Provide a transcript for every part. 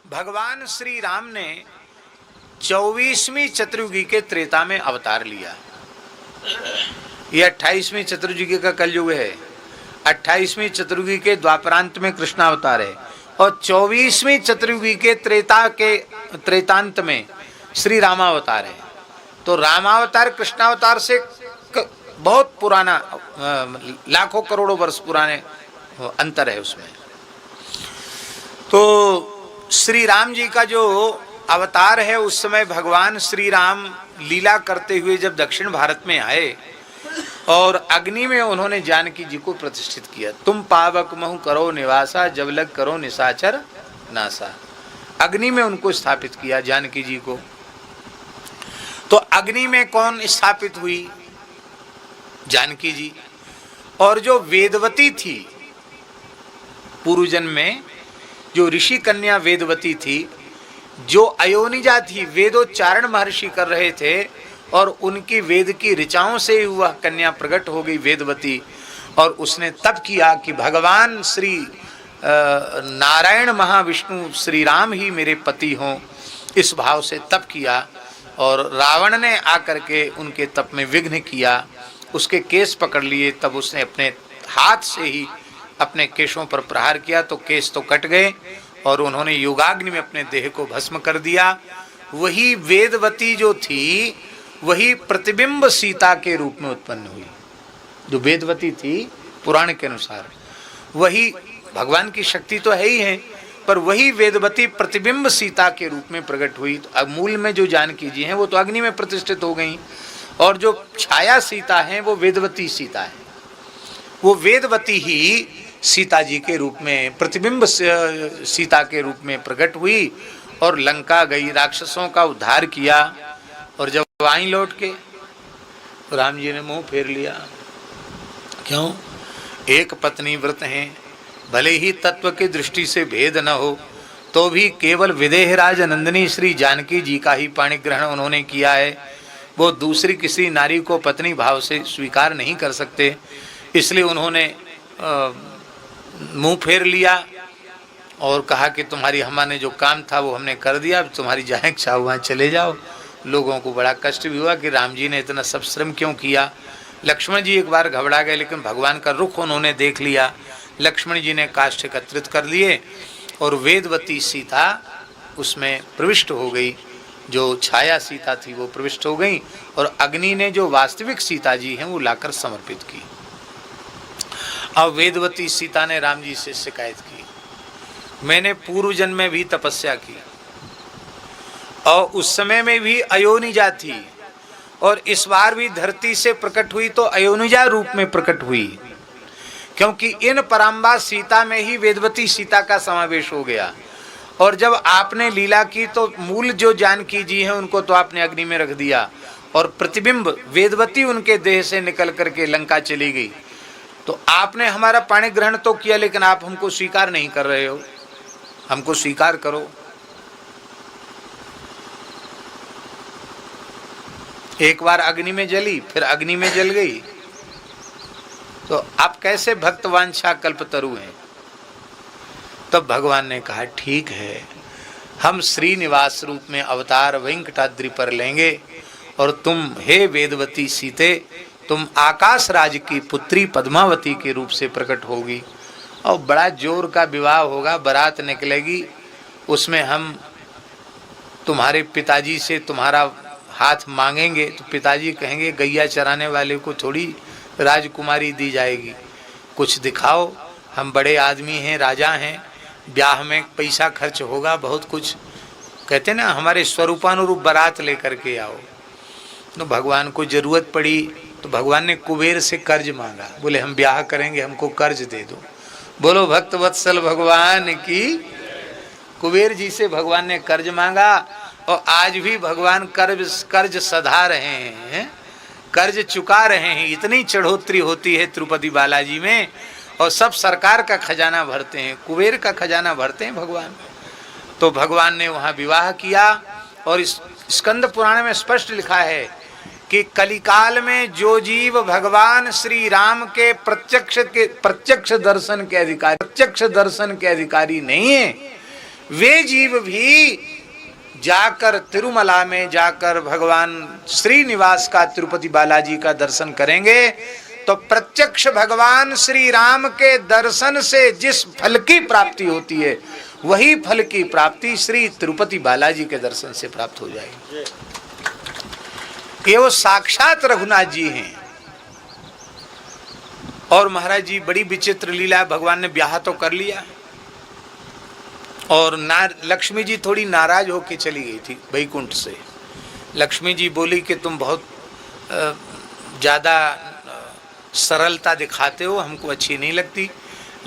भगवान श्री राम ने 24वीं चतुर्युगी के त्रेता में अवतार लिया। यह 28वीं चतुर्युगी का कलयुग है। 28वीं चतुर्युगी के द्वापरांत में कृष्ण अवतार है और 24वीं चतुर्युगी के त्रेतांत में श्री रामावतार है। तो रामावतार कृष्णावतार से बहुत पुराना, लाखों करोड़ों वर्ष पुराने अंतर है उसमें। तो श्री राम जी का जो अवतार है, उस समय भगवान श्री राम लीला करते हुए जब दक्षिण भारत में आए और अग्नि में उन्होंने जानकी जी को प्रतिष्ठित किया। तुम पावक महु करो निवासा, जब लग करो निशाचर नासा। अग्नि में उनको स्थापित किया जानकी जी को। तो अग्नि में कौन स्थापित हुई? जानकी जी। और जो वेदवती थी, पूर्व जन्म में जो ऋषि कन्या वेदवती थी, जो अयोनिजा थी, वेदोच्चारण महर्षि कर रहे थे और उनकी वेद की ऋचाओं से वह कन्या प्रकट हो गई वेदवती। और उसने तप किया कि भगवान श्री नारायण महाविष्णु श्री राम ही मेरे पति हों, इस भाव से तप किया। और रावण ने आकर के उनके तप में विघ्न किया, उसके केस पकड़ लिए। तब उसने अपने हाथ से ही अपने केशों पर प्रहार किया तो केस तो कट गए और उन्होंने योगाग्नि में अपने देह को भस्म कर दिया। वही वेदवती जो थी, वही प्रतिबिंब सीता के रूप में उत्पन्न हुई। जो वेदवती थी पुराण के अनुसार, वही भगवान की शक्ति तो है ही है, पर वही वेदवती प्रतिबिंब सीता के रूप में प्रकट हुई। तो अब मूल में जो जानकी जी हैं वो तो अग्नि में प्रतिष्ठित हो गई, और जो छाया सीता है वो वेदवती सीता है। वो वेदवती ही सीता जी के रूप में, प्रतिबिंब सीता के रूप में प्रकट हुई और लंका गई, राक्षसों का उद्धार किया। और जब आई लौट के, राम जी ने मुंह फेर लिया। क्यों? एक पत्नी व्रत हैं, भले ही तत्व की दृष्टि से भेद न हो, तो भी केवल विदेहराज नंदिनी श्री जानकी जी का ही पाणी ग्रहण उन्होंने किया है। वो दूसरी किसी नारी को पत्नी भाव से स्वीकार नहीं कर सकते, इसलिए उन्होंने मुंह फेर लिया और कहा कि तुम्हारी, हमारे जो काम था वो हमने कर दिया, अब तुम्हारी जहाँ इच्छा वहाँ चले जाओ। लोगों को बड़ा कष्ट भी हुआ कि राम जी ने इतना सब श्रम क्यों किया। लक्ष्मण जी एक बार घबरा गए, लेकिन भगवान का रुख उन्होंने देख लिया। लक्ष्मण जी ने काष्ठ एकत्रित कर लिए और वेदवती सीता उसमें प्रविष्ट हो गई। जो छाया सीता थी वो प्रविष्ट हो गई और अग्नि ने जो वास्तविक सीता जी हैं वो लाकर समर्पित की। अब वेदवती सीता ने राम जी से शिकायत की, मैंने पूर्व जन्म में भी तपस्या की और उस समय में भी अयोनिजा थी, और इस बार भी धरती से प्रकट हुई तो अयोनिजा रूप में प्रकट हुई, क्योंकि इन पराम्बा सीता में ही वेदवती सीता का समावेश हो गया। और जब आपने लीला की तो मूल जो जानकी जी हैं उनको तो आपने अग्नि में रख दिया और प्रतिबिंब वेदवती उनके देह से निकल करके लंका चली गई। तो आपने हमारा पाणी ग्रहण तो किया, लेकिन आप हमको स्वीकार नहीं कर रहे हो, हमको स्वीकार करो। एक बार अग्नि में जली, फिर अग्नि में जल गई, तो आप कैसे भक्तवांछा कल्पतरु हैं? तब भगवान ने कहा ठीक है, हम श्रीनिवास रूप में अवतार वेंकटाद्रि पर लेंगे और तुम हे वेदवती सीते, तुम आकाश राज की पुत्री पद्मावती के रूप से प्रकट होगी और बड़ा जोर का विवाह होगा, बारात निकलेगी, उसमें हम तुम्हारे पिताजी से तुम्हारा हाथ मांगेंगे तो पिताजी कहेंगे गैया चराने वाले को थोड़ी राजकुमारी दी जाएगी, कुछ दिखाओ, हम बड़े आदमी हैं, राजा हैं, ब्याह में पैसा खर्च होगा बहुत कुछ। कहते ना हमारे स्वरूपानुरूप बारात लेकर के आओ। तो भगवान को जरूरत पड़ी तो भगवान ने कुबेर से कर्ज मांगा, बोले हम ब्याह करेंगे, हमको कर्ज दे दो। बोलो भक्त वत्सल भगवान की। कुबेर जी से भगवान ने कर्ज मांगा और आज भी भगवान कर्ज सधा रहे हैं, कर्ज चुका रहे हैं। इतनी चढ़ोतरी होती है तिरुपति बालाजी में और सब सरकार का खजाना भरते हैं, कुबेर का खजाना भरते हैं भगवान। तो भगवान ने वहाँ विवाह किया और इस स्कंद पुराण में स्पष्ट लिखा है कि कलिकाल में जो जीव भगवान श्री राम के प्रत्यक्ष दर्शन के अधिकारी नहीं है, वे जीव भी जाकर तिरुमला में जाकर भगवान श्रीनिवास का, तिरुपति बालाजी का दर्शन करेंगे तो प्रत्यक्ष भगवान श्री राम के दर्शन से जिस फल की प्राप्ति होती है वही फल की प्राप्ति श्री तिरुपति बालाजी के दर्शन से प्राप्त हो जाएगी। ये वो साक्षात रघुनाथ जी हैं। और महाराज जी बड़ी विचित्र लीला, भगवान ने ब्याह तो कर लिया और लक्ष्मी जी थोड़ी नाराज होके चली गई थी वैकुंठ से। लक्ष्मी जी बोली कि तुम बहुत ज़्यादा सरलता दिखाते हो, हमको अच्छी नहीं लगती।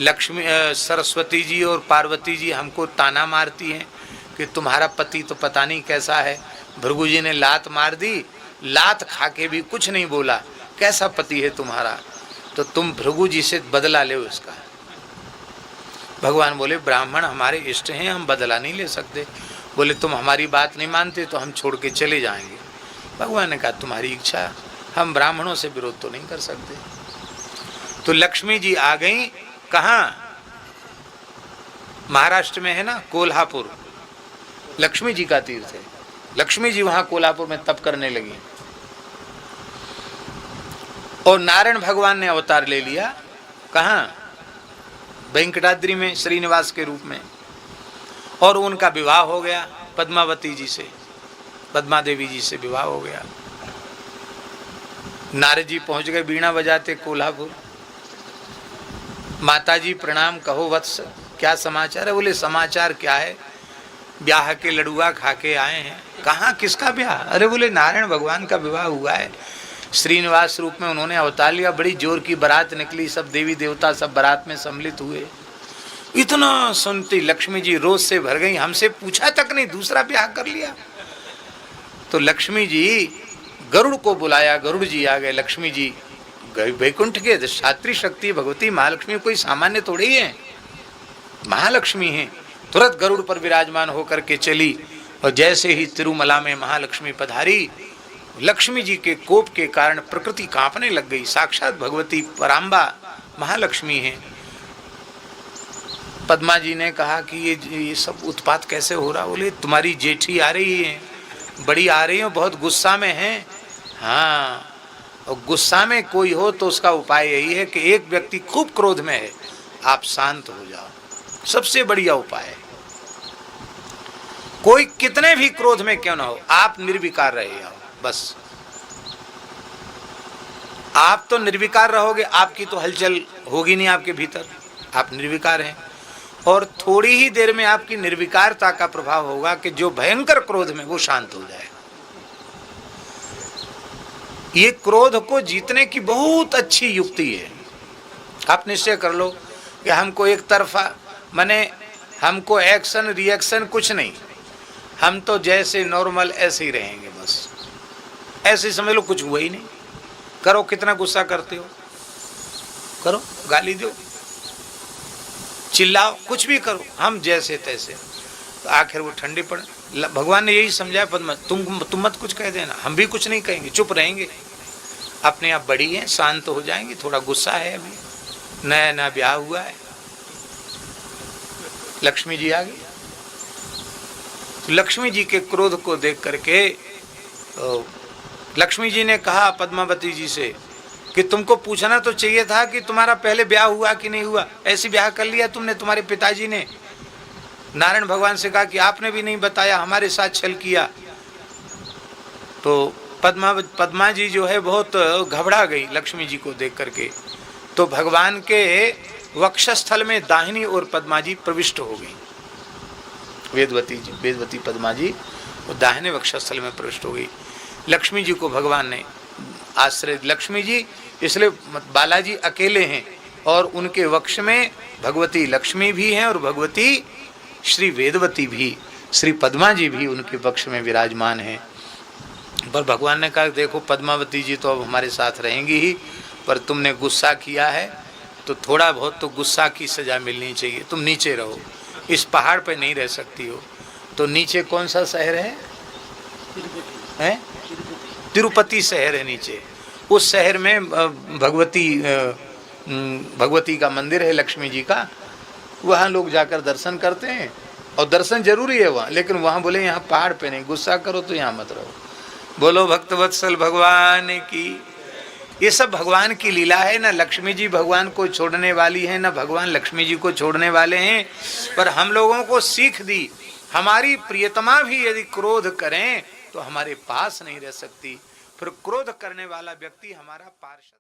सरस्वती जी और पार्वती जी हमको ताना मारती हैं कि तुम्हारा पति तो पता नहीं कैसा है। भृगु जी ने लात मार दी, लात खा के भी कुछ नहीं बोला, कैसा पति है तुम्हारा, तो तुम भृगु जी से बदला ले उसका। भगवान बोले ब्राह्मण हमारे इष्ट हैं, हम बदला नहीं ले सकते। बोले तुम हमारी बात नहीं मानते तो हम छोड़ के चले जाएंगे। भगवान ने कहा तुम्हारी इच्छा, हम ब्राह्मणों से विरोध तो नहीं कर सकते। तो लक्ष्मी जी आ गई, कहाँ? महाराष्ट्र में है ना कोल्हापुर, लक्ष्मी जी का तीर्थ है। लक्ष्मी जी वहां कोल्हापुर में तप करने लगी और नारायण भगवान ने अवतार ले लिया। कहाँ? वेंकटाद्रि में श्रीनिवास के रूप में। और उनका विवाह हो गया पद्मावती जी से, पद्मा देवी जी से विवाह हो गया। नारद जी पहुंच गए बीणा बजाते कोल्हापुर। माता जी प्रणाम, कहो वत्स क्या समाचार है? बोले समाचार क्या है, ब्याह के लड़ुआ खा के आए हैं। कहाँ, किसका ब्याह? अरे बोले नारायण भगवान का विवाह हुआ है, श्रीनिवास रूप में उन्होंने अवतार लिया, बड़ी जोर की बारात निकली, सब देवी देवता सब बारात में सम्मिलित हुए। इतना सुनती लक्ष्मी जी रोज से भर गई, हमसे पूछा तक नहीं, दूसरा ब्याह कर लिया। तो लक्ष्मी जी गरुड़ को बुलाया, गरुड़ जी आ गए। लक्ष्मी जी वैकुंठ के अधिष्ठात्री शक्ति भगवती महालक्ष्मी कोई सामान्य थोड़ी ही है, महालक्ष्मी है। तुरंत गरुड़ पर विराजमान होकर के चली और जैसे ही तिरुमला में महालक्ष्मी पधारी, लक्ष्मी जी के कोप के कारण प्रकृति कांपने लग गई। साक्षात भगवती पराम्बा महालक्ष्मी है। पद्मा जी ने कहा कि ये सब उत्पात कैसे हो रहा? बोले तुम्हारी जेठी आ रही है, बड़ी आ रही हो, बहुत गुस्सा में है। हाँ, और गुस्सा में कोई हो तो उसका उपाय यही है कि एक व्यक्ति खूब क्रोध में है, आप शांत हो जाओ, सबसे बढ़िया उपाय है। कोई कितने भी क्रोध में क्यों ना हो, आप निर्विकार रहे आओ बस। आप तो निर्विकार रहोगे, आपकी तो हलचल होगी नहीं आपके भीतर, आप निर्विकार हैं। और थोड़ी ही देर में आपकी निर्विकारता का प्रभाव होगा कि जो भयंकर क्रोध में वो शांत हो जाए। ये क्रोध को जीतने की बहुत अच्छी युक्ति है। आप निश्चय कर लो कि हमको एक तरफा, माने हमको एक्शन रिएक्शन कुछ नहीं, हम तो जैसे नॉर्मल ऐसे ही रहेंगे बस, ऐसे समझ लो कुछ हुआ ही नहीं। करो, कितना गुस्सा करते हो करो, गाली दो, चिल्लाओ, कुछ भी करो, हम जैसे तैसे। तो आखिर वो ठंडी पड़े। भगवान ने यही समझाया पद्मा, तुम मत कुछ कह देना, हम भी कुछ नहीं कहेंगे, चुप रहेंगे, अपने आप बड़ी हैं, शांत हो जाएंगे। थोड़ा गुस्सा है, अभी नया नया ब्याह हुआ है। लक्ष्मी जी आ गई। लक्ष्मी जी के क्रोध को देख करके लक्ष्मी जी ने कहा पद्मावती जी से कि तुमको पूछना तो चाहिए था कि तुम्हारा पहले ब्याह हुआ कि नहीं हुआ, ऐसे ब्याह कर लिया तुमने। तुम्हारे पिताजी ने नारायण भगवान से कहा कि आपने भी नहीं बताया, हमारे साथ छल किया। तो पद्मा जी जो है बहुत घबरा गई लक्ष्मी जी को देख करके। तो भगवान के वक्षस्थल में दाहिनी ओर पद्मा जी प्रविष्ट हो गई। वेदवती पद्मा जी दाहिने वक्षस्थल में प्रविष्ट हो गई। लक्ष्मी जी को भगवान ने आश्रय, लक्ष्मी जी इसलिए बालाजी अकेले हैं और उनके वक्ष में भगवती लक्ष्मी भी हैं और भगवती श्री वेदवती भी, श्री पद्मा जी भी उनके वक्ष में विराजमान हैं। पर भगवान ने कहा देखो पद्मावती जी तो अब हमारे साथ रहेंगी ही, पर तुमने गुस्सा किया है तो थोड़ा बहुत तो गुस्सा की सजा मिलनी चाहिए, तुम नीचे रहो, इस पहाड़ पे नहीं रह सकती हो। तो नीचे कौन सा शहर है? तिरुपति शहर है नीचे। उस शहर में भगवती का मंदिर है लक्ष्मी जी का, वहाँ लोग जाकर दर्शन करते हैं और दर्शन जरूरी है वहाँ, लेकिन वहाँ बोले यहाँ पहाड़ पे नहीं, गुस्सा करो तो यहाँ मत रहो। बोलो भक्तवत्सल भगवान की। ये सब भगवान की लीला है। ना लक्ष्मी जी भगवान को छोड़ने वाली है, ना भगवान लक्ष्मी जी को छोड़ने वाले हैं। पर हम लोगों को सीख दी, हमारी प्रियतमा भी यदि क्रोध करें तो हमारे पास नहीं रह सकती। फिर क्रोध करने वाला व्यक्ति हमारा पार्षद